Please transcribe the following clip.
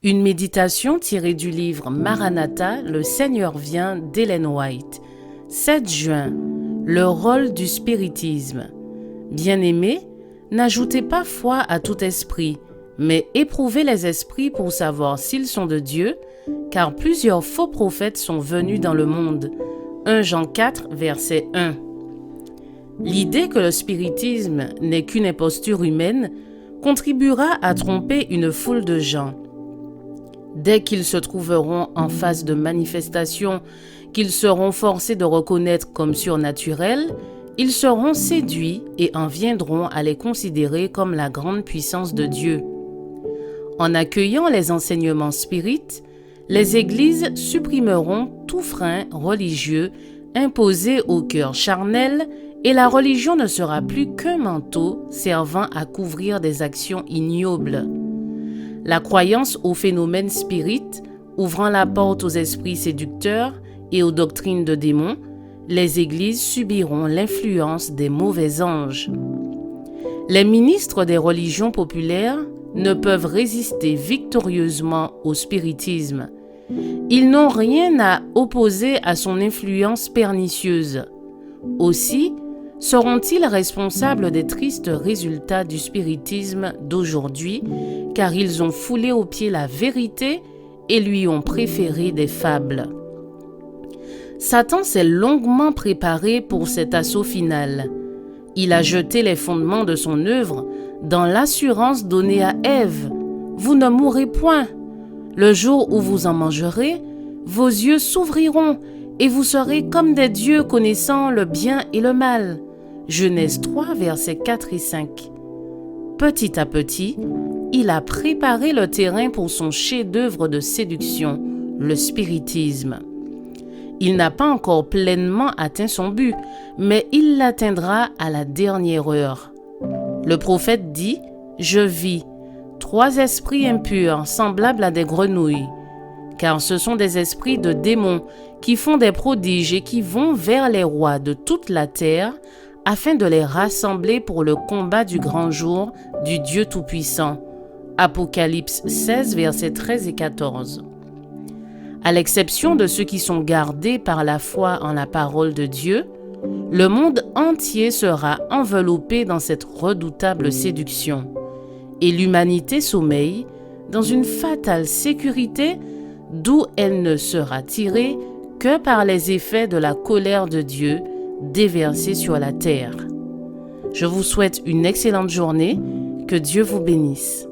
Une méditation tirée du livre Maranatha, le Seigneur vient d'Ellen White. 7 juin. Le rôle du spiritisme. Bien-aimés, n'ajoutez pas foi à tout esprit, mais éprouvez les esprits pour savoir s'ils sont de Dieu, car plusieurs faux prophètes sont venus dans le monde. 1 Jean 4, verset 1. L'idée que le spiritisme n'est qu'une imposture humaine contribuera à tromper une foule de gens. Dès qu'ils se trouveront en face de manifestations qu'ils seront forcés de reconnaître comme surnaturelles, ils seront séduits et en viendront à les considérer comme la grande puissance de Dieu. En accueillant les enseignements spirites, les églises supprimeront tout frein religieux imposé au cœur charnel et la religion ne sera plus qu'un manteau servant à couvrir des actions ignobles. La croyance aux phénomènes spirites, ouvrant la porte aux esprits séducteurs et aux doctrines de démons, les églises subiront l'influence des mauvais anges. Les ministres des religions populaires ne peuvent résister victorieusement au spiritisme. Ils n'ont rien à opposer à son influence pernicieuse. Aussi, seront-ils responsables des tristes résultats du spiritisme d'aujourd'hui, car ils ont foulé aux pieds la vérité et lui ont préféré des fables. Satan s'est longuement préparé pour cet assaut final. Il a jeté les fondements de son œuvre dans l'assurance donnée à Ève. Vous ne mourrez point. Le jour où vous en mangerez, vos yeux s'ouvriront et vous serez comme des dieux connaissant le bien et le mal. Genèse 3, versets 4 et 5. Petit à petit, il a préparé le terrain pour son chef-d'œuvre de séduction, le spiritisme. Il n'a pas encore pleinement atteint son but, mais il l'atteindra à la dernière heure. Le prophète dit « Je vis 3 esprits impurs semblables à des grenouilles, car ce sont des esprits de démons qui font des prodiges et qui vont vers les rois de toute la terre afin de les rassembler pour le combat du grand jour du Dieu Tout-Puissant. » Apocalypse 16, versets 13 et 14. À l'exception de ceux qui sont gardés par la foi en la parole de Dieu, le monde entier sera enveloppé dans cette redoutable séduction. Et l'humanité sommeille dans une fatale sécurité d'où elle ne sera tirée que par les effets de la colère de Dieu déversée sur la terre. Je vous souhaite une excellente journée, que Dieu vous bénisse.